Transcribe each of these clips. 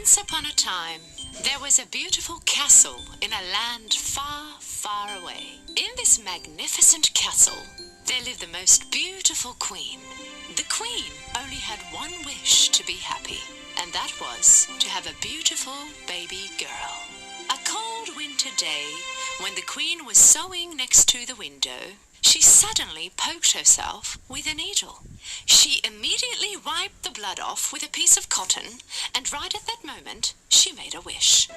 Once upon a time, there was a beautiful castle in a land far, far away. In this magnificent castle, there lived the most beautiful queen. The queen only had one wish to be happy, and that was to have a beautiful baby girl. A cold winter day, when the queen was sewing next to the window, she suddenly poked herself with a needle. She immediately wiped the blood off with a piece of cotton, and right at that moment, she made a wish.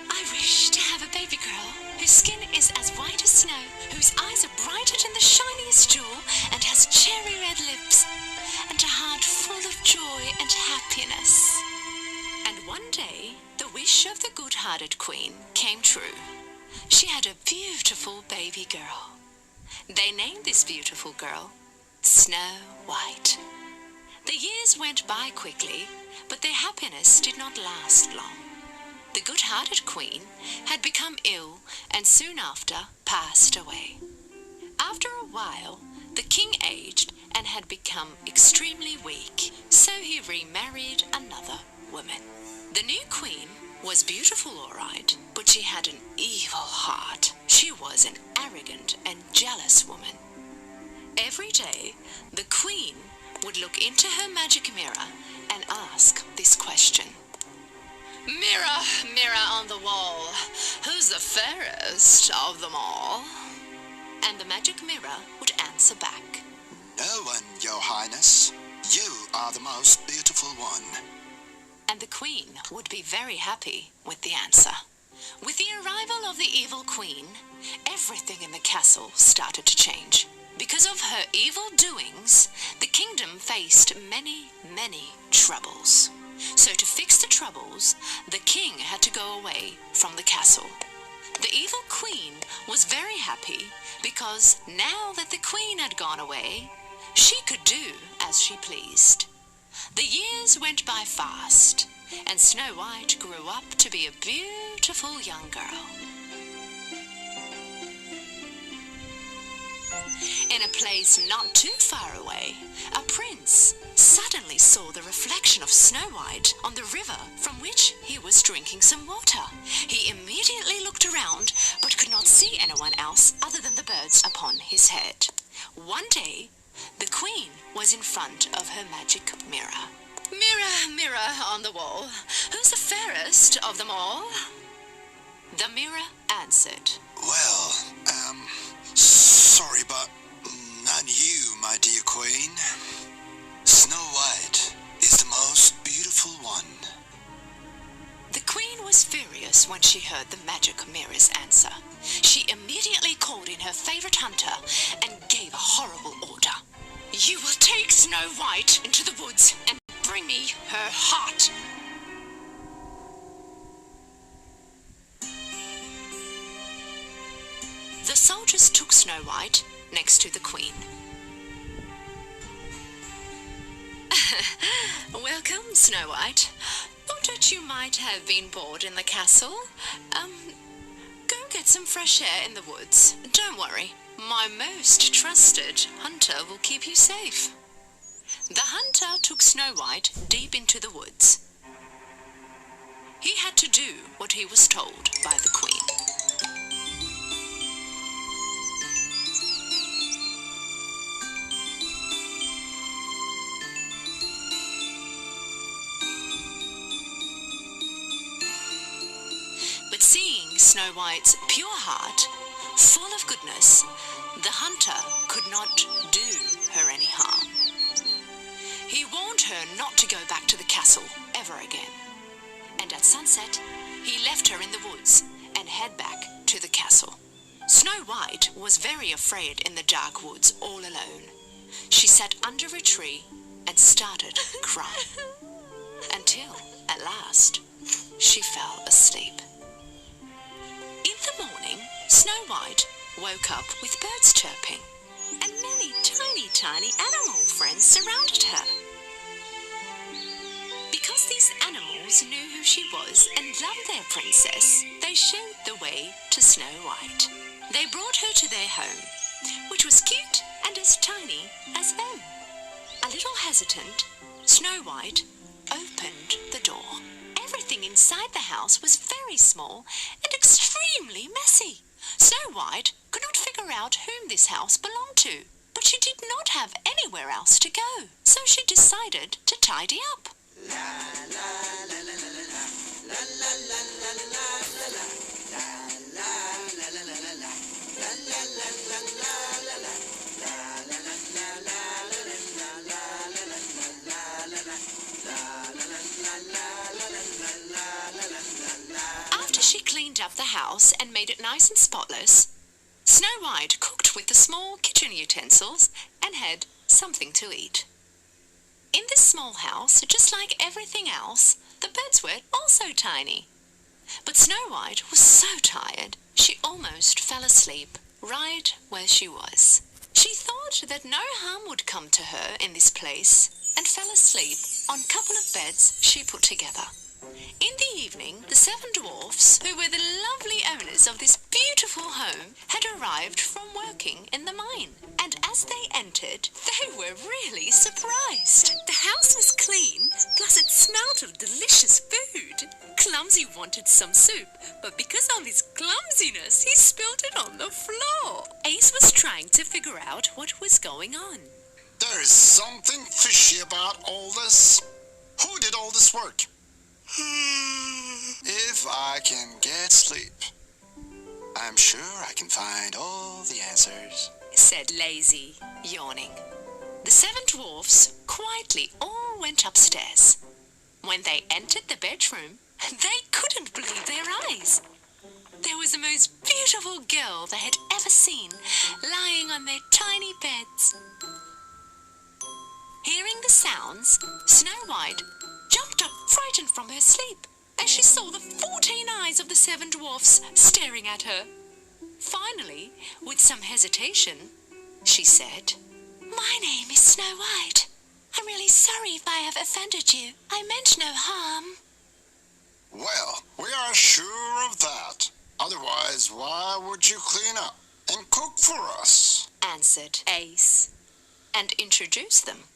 I wish to have a baby girl whose skin is as white as snow, whose eyes are brighter than the shiniest jewel, and has cherry red lips, and a heart full of joy and happiness. And one day, the wish of the good-hearted queen came true. She had a beautiful baby girl. They named this beautiful girl Snow White. The years went by quickly, but their happiness did not last long. The good-hearted queen had become ill and soon after passed away. After a while, the king aged and had become extremely weak, so he remarried another woman. The new queen was beautiful, all right, but she had an evil heart. She was an arrogant and jealous woman. Every day, the queen would look into her magic mirror and ask this question. Mirror, mirror on the wall, who's the fairest of them all? And the magic mirror would answer back. No one, Your Highness. You are the most beautiful one. And the queen would be very happy with the answer. With the arrival of the evil queen, everything in the castle started to change. Because of her evil doings, the kingdom faced many, many troubles. So to fix the troubles, the king had to go away from the castle. The evil queen was very happy because now that the queen had gone away, she could do as she pleased. The years went by fast, and Snow White grew up to be a beautiful young girl. In a place not too far away, a prince suddenly saw the reflection of Snow White on the river from which he was drinking some water. He immediately looked around, but could not see anyone else other than the birds upon his head. One day, the queen was in front of her magic mirror. Mirror, mirror on the wall, who's the fairest of them all? The mirror answered. Well, sorry, but none you, my dear queen. Snow White is the most beautiful one. The queen was furious when she heard the magic mirror's answer. She immediately called in her favorite hunter and gave a horrible order. You will take Snow White into the woods and bring me her heart. The soldiers took Snow White next to the queen. Welcome, Snow White. Thought that you might have been bored in the castle. Go get some fresh air in the woods. Don't worry, my most trusted hunter will keep you safe. The hunter took Snow White deep into the woods. He had to do what he was told by the queen. But seeing Snow White's pure heart, full of goodness, the hunter could not do her any harm. He warned her not to go back to the castle ever again. And at sunset, he left her in the woods and head back to the castle. Snow White was very afraid in the dark woods all alone. She sat under a tree and started crying. Until, at last, she fell asleep. In the morning, Snow White woke up with birds chirping, and many tiny animal friends surrounded her. Because these animals knew who she was and loved their princess, they showed the way to Snow White. They brought her to their home, which was cute and as tiny as them. A little hesitant, Snow White opened the door. Everything in inside the house was very small and extremely messy. Snow White could not figure out whom this house belonged to, but she did not have anywhere else to go, so she decided to tidy up. After she cleaned up the house and made it nice and spotless, Snow White cooked with the small kitchen utensils and had something to eat. In this small house, just like everything else, the beds were also tiny. But Snow White was so tired, she almost fell asleep right where she was. She thought that no harm would come to her in this place and fell asleep on a couple of beds she put together. In the evening, the 7 dwarfs, who were the lovely owners of this beautiful home, had arrived from working in the mine. And as they entered, they were really surprised. The house was clean, plus it smelled of delicious food. Clumsy wanted some soup, but because of his clumsiness, he spilled it on the floor. Ace was trying to figure out what was going on. There is something fishy about all this. Who did all this work? If I can get sleep, I'm sure I can find all the answers, said Lazy, yawning. The 7 dwarfs quietly all went upstairs. When they entered the bedroom, they couldn't believe their eyes. There was the most beautiful girl they had ever seen, lying on their tiny beds. Hearing the sounds, Snow White jumped up frightened from her sleep as she saw the 14 eyes of the 7 dwarfs staring at her. Finally, with some hesitation, she said, "My name is Snow White. I'm really sorry if I have offended you. I meant no harm." Well, we are sure of that. Otherwise, why would you clean up and cook for us? Answered Ace, and introduced them.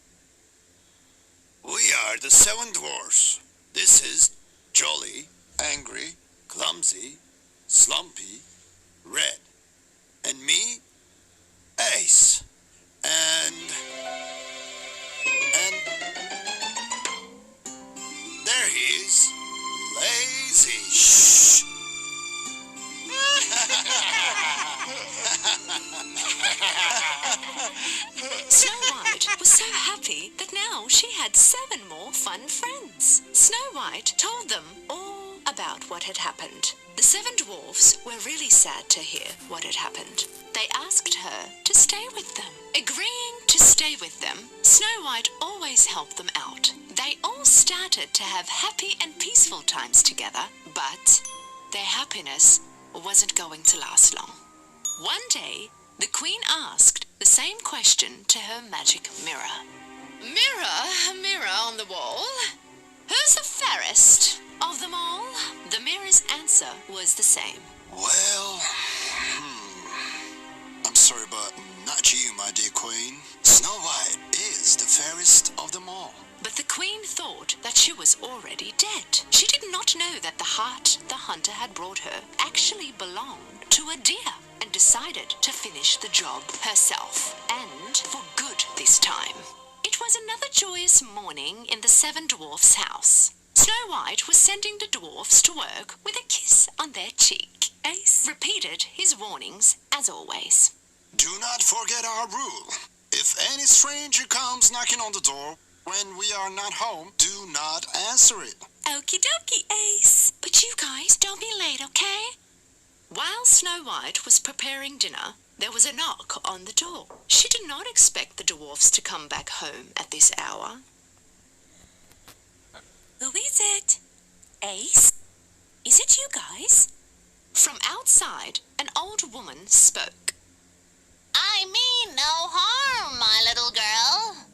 We are the 7 dwarfs. This is Jolly, Angry, Clumsy, Slumpy, Red, and me, Ace, and there he is, Lazy. Shh. Snow White was so happy that now she had 7 more fun friends. Snow White told them all about what had happened. The 7 dwarfs were really sad to hear what had happened. They asked her to stay with them. Agreeing to stay with them, Snow White always helped them out. They all started to have happy and peaceful times together, but their happiness wasn't going to last long. One day, the Queen asked the same question to her magic mirror. "Mirror, mirror on the wall, who's the fairest of them all?" The mirror's answer was the same. Well, I'm sorry, but not you, my dear Queen. Snow White is the fairest of them all. But the Queen thought that she was already dead. She did not know that the heart the hunter had brought her actually belonged to a deer, and decided to finish the job herself, and for good this time. It was another joyous morning in the 7 dwarfs' house. Snow White was sending the dwarfs to work with a kiss on their cheek. Ace repeated his warnings as always. Do not forget our rule. If any stranger comes knocking on the door when we are not home, do not answer it. Okie dokie, Ace. But you guys don't be late, okay? While Snow White was preparing dinner, there was a knock on the door. She did not expect the dwarfs to come back home at this hour. "Who is it? Ace? Is it you guys?" From outside, an old woman spoke. "I mean no harm, my little girl.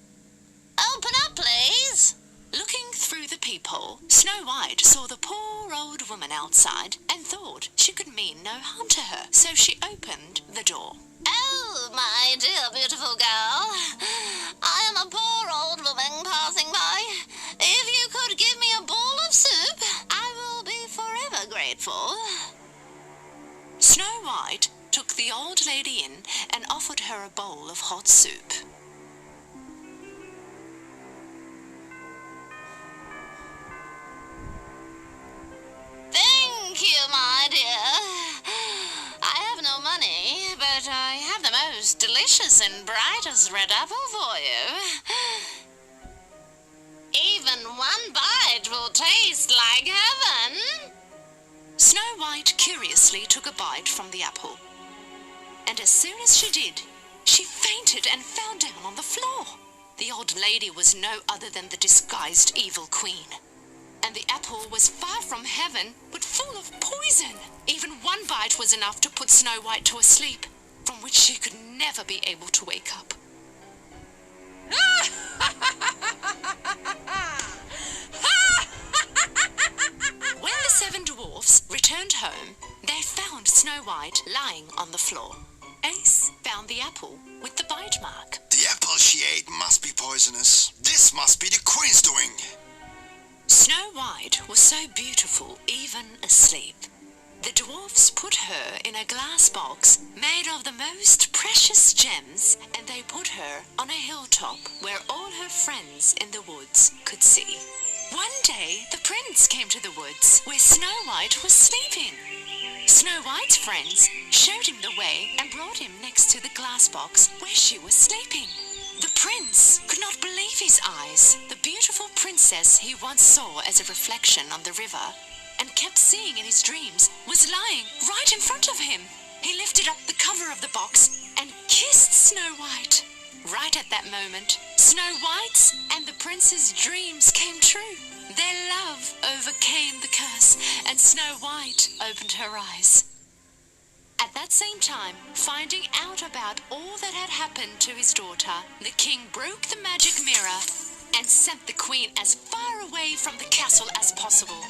Open up, please." Looking through the peephole, Snow White saw the poor old woman outside and thought she could mean no harm to her, so she opened the door. "Oh, my dear beautiful girl, I am a poor old woman passing by. If you could give me a bowl of soup, I will took the old lady in and offered her a bowl of hot soup. Thank you, my dear. I have no money, but I have the most delicious and brightest red apple for you. Even one bite will taste like heaven. Snow White curiously took a bite from the apple. And as soon as she did, she fainted and fell down on the floor. The old lady was no other than the disguised evil queen. And the apple was far from heaven, but full of poison. Even one bite was enough to put Snow White to a sleep, from which she could never be able to wake up. When the 7 dwarfs returned home, they found Snow White lying on the floor. Ace found the apple with the bite mark. The apple she ate must be poisonous. This must be the queen's doing. Snow White was so beautiful even asleep. The dwarfs put her in a glass box made of the most precious gems, and they put her on a hilltop where all her friends in the woods could see. One day, the prince came to the woods where Snow White was sleeping. Snow White's friends showed him the way and brought him next to the glass box where she was sleeping. The prince could not believe his eyes. The beautiful princess he once saw as a reflection on the river and kept seeing in his dreams was lying right in front of him. He lifted up the cover of the box and kissed Snow White. Right at that moment, Snow White's and the prince's dreams came true. Their love overcame the curse, and Snow White opened her eyes. At that same time, finding out about all that had happened to his daughter, the king broke the magic mirror and sent the queen as far away from the castle as possible.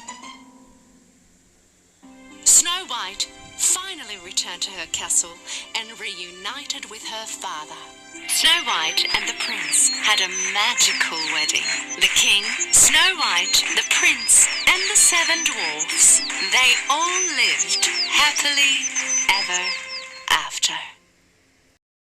Snow White finally returned to her castle and reunited with her father. Snow White and the prince had a magical wedding. The king, Snow White, the prince, and the 7 dwarfs, they all lived happily ever after.